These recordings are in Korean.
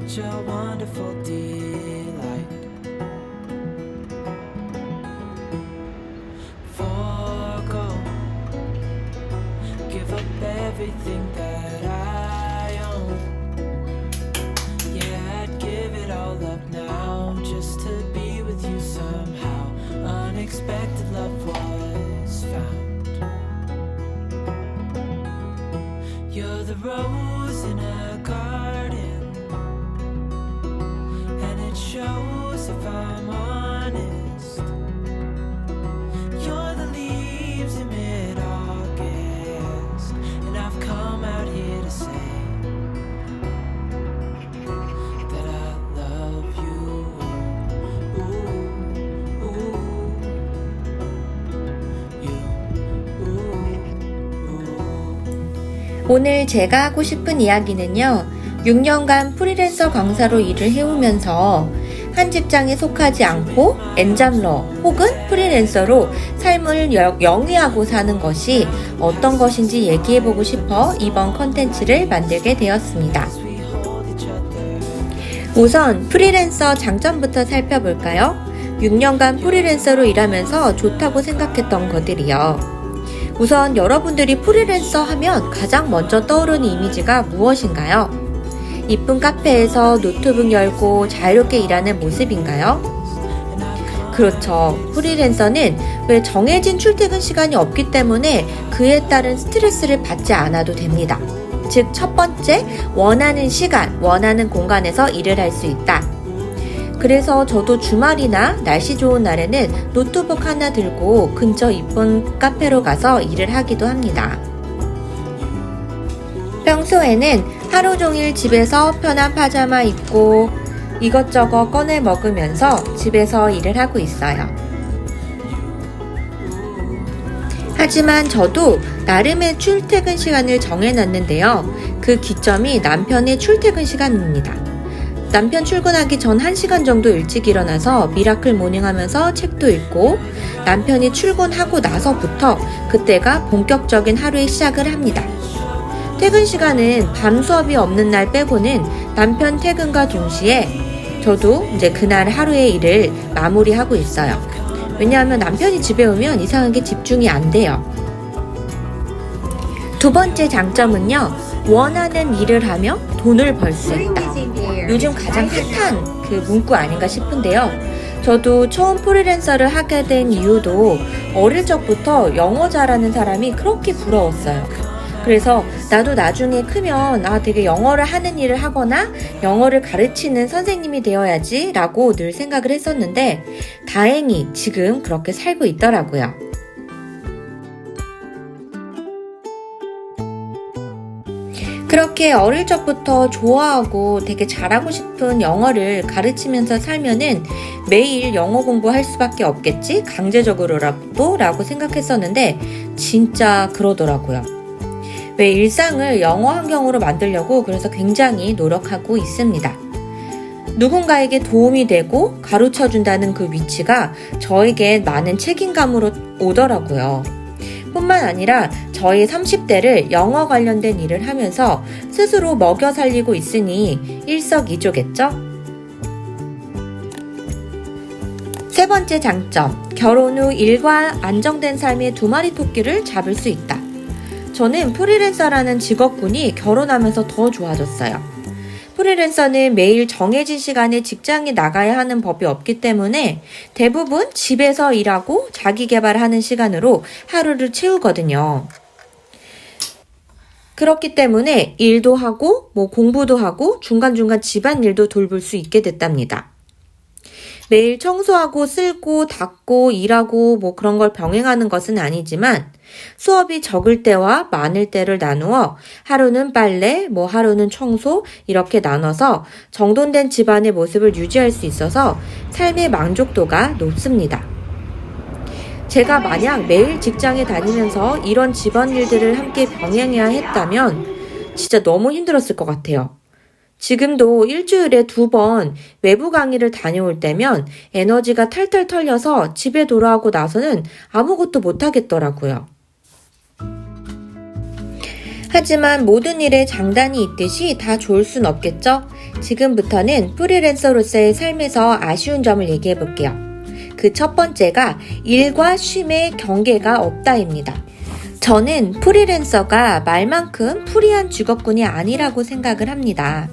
such a wonderful delight. Forgo, give up everything that I own. Yeah, I'd give it all up now just to be with you somehow. Unexpected love was found. You're the rose in a garden, and it shows if I'm honest. You're the leaves in mid-August, and I've come out here to say that I love you. Ooh, ooh, you. 오늘 제가 하고 싶은 이야기는요, 6년간 프리랜서 강사로 일을 해오면서 한 직장에 속하지 않고 엔잡러 혹은 프리랜서로 삶을 영위하고 사는 것이 어떤 것인지 얘기해보고 싶어 이번 컨텐츠를 만들게 되었습니다. 우선 프리랜서 장점부터 살펴볼까요? 6년간 프리랜서로 일하면서 좋다고 생각했던 것들이요. 우선 여러분들이 프리랜서 하면 가장 먼저 떠오르는 이미지가 무엇인가요? 이쁜 카페에서 노트북 열고 자유롭게 일하는 모습인가요? 그렇죠. 프리랜서는 왜 정해진 출퇴근 시간이 없기 때문에 그에 따른 스트레스를 받지 않아도 됩니다. 즉, 첫 번째, 원하는 시간, 원하는 공간에서 일을 할 수 있다. 그래서 저도 주말이나 날씨 좋은 날에는 노트북 하나 들고 근처 이쁜 카페로 가서 일을 하기도 합니다. 평소에는 하루 종일 집에서 편한 파자마 입고 이것저것 꺼내 먹으면서 집에서 일을 하고 있어요. 하지만 저도 나름의 출퇴근 시간을 정해놨는데요. 그 기점이 남편의 출퇴근 시간입니다. 남편 출근하기 전 1시간 정도 일찍 일어나서 미라클 모닝 하면서 책도 읽고, 남편이 출근하고 나서부터 그때가 본격적인 하루의 시작을 합니다. 퇴근 시간은 밤 수업이 없는 날 빼고는 남편 퇴근과 동시에 저도 이제 그날 하루의 일을 마무리하고 있어요. 왜냐하면 남편이 집에 오면 이상하게 집중이 안 돼요. 두 번째 장점은요, 원하는 일을 하며 돈을 벌 수 있다. 요즘 가장 핫한 그 문구 아닌가 싶은데요. 저도 처음 프리랜서를 하게 된 이유도 어릴 적부터 영어 잘하는 사람이 그렇게 부러웠어요. 그래서 나도 나중에 크면 되게 영어를 하는 일을 하거나 영어를 가르치는 선생님이 되어야지 라고 늘 생각을 했었는데, 다행히 지금 그렇게 살고 있더라고요. 그렇게 어릴 적부터 좋아하고 되게 잘하고 싶은 영어를 가르치면서 살면은 매일 영어 공부할 수밖에 없겠지? 강제적으로라도 라고 생각했었는데 진짜 그러더라고요. 왜 일상을 영어 환경으로 만들려고 그래서 굉장히 노력하고 있습니다. 누군가에게 도움이 되고 가르쳐준다는 그 위치가 저에게 많은 책임감으로 오더라고요. 뿐만 아니라 저희 30대를 영어 관련된 일을 하면서 스스로 먹여 살리고 있으니 일석이조겠죠? 세 번째 장점, 결혼 후 일과 안정된 삶의 두 마리 토끼를 잡을 수 있다. 저는 프리랜서라는 직업군이 결혼하면서 더 좋아졌어요. 프리랜서는 매일 정해진 시간에 직장에 나가야 하는 법이 없기 때문에 대부분 집에서 일하고 자기 개발하는 시간으로 하루를 채우거든요. 그렇기 때문에 일도 하고 공부도 하고 중간중간 집안일도 돌볼 수 있게 됐답니다. 매일 청소하고 쓸고 닦고 일하고 그런 걸 병행하는 것은 아니지만 수업이 적을 때와 많을 때를 나누어 하루는 빨래, 하루는 청소 이렇게 나눠서 정돈된 집안의 모습을 유지할 수 있어서 삶의 만족도가 높습니다. 제가 만약 매일 직장에 다니면서 이런 집안일들을 함께 병행해야 했다면 진짜 너무 힘들었을 것 같아요. 지금도 일주일에 2번 외부 강의를 다녀올 때면 에너지가 탈탈 털려서 집에 돌아오고 나서는 아무것도 못하겠더라고요. 하지만 모든 일에 장단이 있듯이 다 좋을 순 없겠죠? 지금부터는 프리랜서로서의 삶에서 아쉬운 점을 얘기해 볼게요. 그 첫 번째가 일과 쉼의 경계가 없다입니다. 저는 프리랜서가 말만큼 프리한 직업군이 아니라고 생각을 합니다.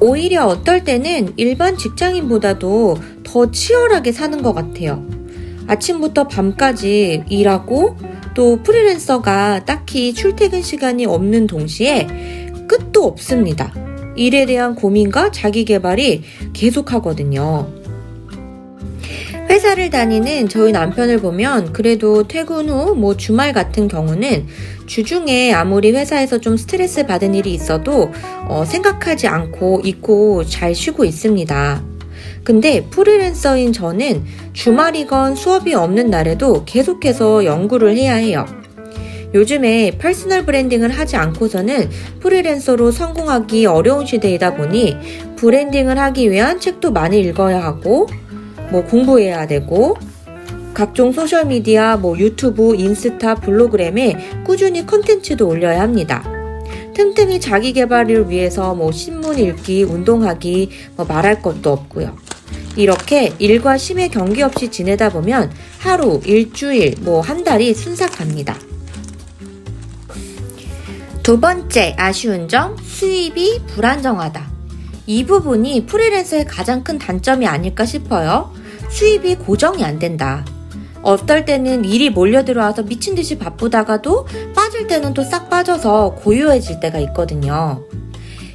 오히려 어떨 때는 일반 직장인보다도 더 치열하게 사는 것 같아요. 아침부터 밤까지 일하고 또 프리랜서가 딱히 출퇴근 시간이 없는 동시에 끝도 없습니다. 일에 대한 고민과 자기 개발이 계속하거든요. 회사를 다니는 저희 남편을 보면 그래도 퇴근 후 주말 같은 경우는 주중에 아무리 회사에서 좀 스트레스 받은 일이 있어도 생각하지 않고 잊고 잘 쉬고 있습니다. 근데 프리랜서인 저는 주말이건 수업이 없는 날에도 계속해서 연구를 해야 해요. 요즘에 퍼스널 브랜딩을 하지 않고서는 프리랜서로 성공하기 어려운 시대이다 보니 브랜딩을 하기 위한 책도 많이 읽어야 하고 공부해야 되고 각종 소셜미디어, 유튜브, 인스타, 블로그램에 꾸준히 컨텐츠도 올려야 합니다. 틈틈이 자기 개발을 위해서 신문 읽기, 운동하기 말할 것도 없고요. 이렇게 일과 쉼의 경계 없이 지내다 보면 하루, 일주일, 한 달이 순삭 갑니다. 두 번째 아쉬운 점, 수입이 불안정하다. 이 부분이 프리랜서의 가장 큰 단점이 아닐까 싶어요. 수입이 고정이 안 된다. 어떨 때는 일이 몰려 들어와서 미친 듯이 바쁘다가도 빠질 때는 또 싹 빠져서 고요해질 때가 있거든요.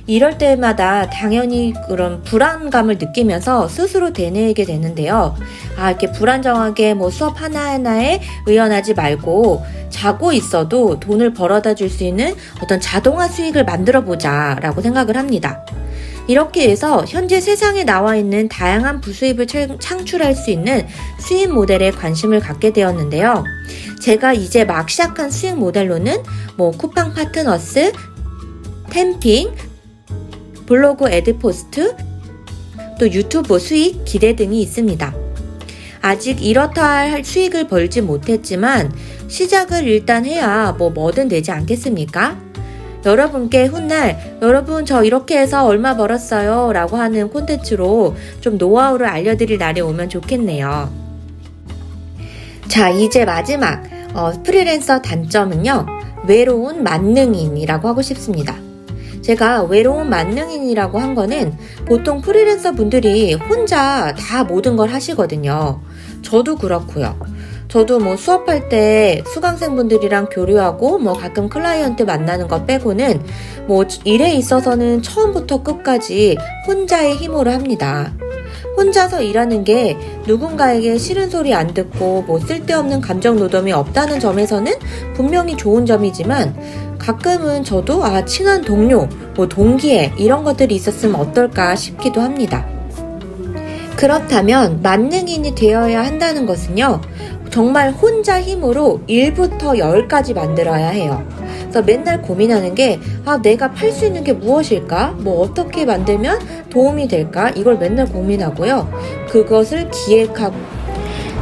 이럴 때마다 당연히 그런 불안감을 느끼면서 스스로 되뇌이게 되는데요. 이렇게 불안정하게 수업 하나하나에 의연하지 말고 자고 있어도 돈을 벌어다 줄 수 있는 어떤 자동화 수익을 만들어 보자 라고 생각을 합니다. 이렇게 해서 현재 세상에 나와 있는 다양한 부수입을 창출할 수 있는 수익 모델에 관심을 갖게 되었는데요. 제가 이제 막 시작한 수익 모델로는 쿠팡 파트너스, 템핑, 블로그 애드포스트, 또 유튜브 수익, 기대 등이 있습니다. 아직 이렇다 할 수익을 벌지 못했지만 시작을 일단 해야 뭐든 되지 않겠습니까? 여러분께 훗날 여러분 저 이렇게 해서 얼마 벌었어요 라고 하는 콘텐츠로 좀 노하우를 알려드릴 날이 오면 좋겠네요. 자, 이제 마지막 프리랜서 단점은요, 외로운 만능인이라고 하고 싶습니다. 제가 외로운 만능인이라고 한 거는 보통 프리랜서 분들이 혼자 다 모든 걸 하시거든요. 저도 그렇고요. 저도 수업할 때 수강생분들이랑 교류하고 가끔 클라이언트 만나는 거 빼고는 일에 있어서는 처음부터 끝까지 혼자의 힘으로 합니다. 혼자서 일하는 게 누군가에게 싫은 소리 안 듣고 쓸데없는 감정 노동이 없다는 점에서는 분명히 좋은 점이지만 가끔은 저도 친한 동료, 동기애 이런 것들이 있었으면 어떨까 싶기도 합니다. 그렇다면 만능인이 되어야 한다는 것은요, 정말 혼자 힘으로 1부터 10까지 만들어야 해요. 그래서 맨날 고민하는 게 내가 팔 수 있는 게 무엇일까? 어떻게 만들면 도움이 될까? 이걸 맨날 고민하고요. 그것을 기획하고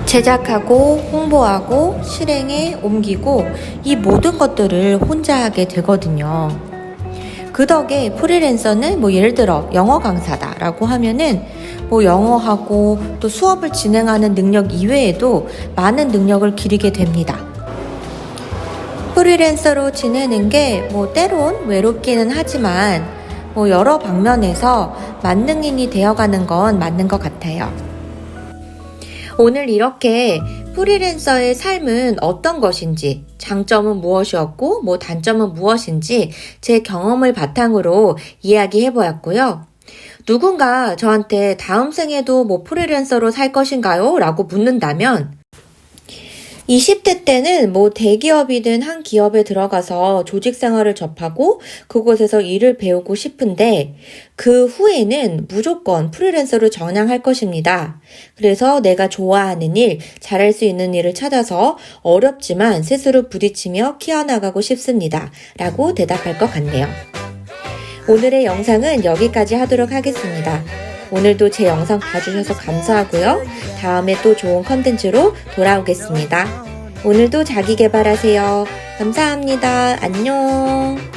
제작하고 홍보하고 실행에 옮기고 이 모든 것들을 혼자 하게 되거든요. 그 덕에 프리랜서는 예를 들어 영어 강사다라고 하면은 영어하고 또 수업을 진행하는 능력 이외에도 많은 능력을 기르게 됩니다. 프리랜서로 지내는 게 때론 외롭기는 하지만 여러 방면에서 만능인이 되어가는 건 맞는 것 같아요. 오늘 이렇게 프리랜서의 삶은 어떤 것인지, 장점은 무엇이었고 단점은 무엇인지 제 경험을 바탕으로 이야기해보았고요. 누군가 저한테 다음 생에도 프리랜서로 살 것인가요? 라고 묻는다면 20대 때는 대기업이든 한 기업에 들어가서 조직 생활을 접하고 그곳에서 일을 배우고 싶은데 그 후에는 무조건 프리랜서로 전향할 것입니다. 그래서 내가 좋아하는 일, 잘할 수 있는 일을 찾아서 어렵지만 스스로 부딪히며 키워나가고 싶습니다. 라고 대답할 것 같네요. 오늘의 영상은 여기까지 하도록 하겠습니다. 오늘도 제 영상 봐주셔서 감사하고요. 다음에 또 좋은 컨텐츠로 돌아오겠습니다. 오늘도 자기 개발하세요. 감사합니다. 안녕.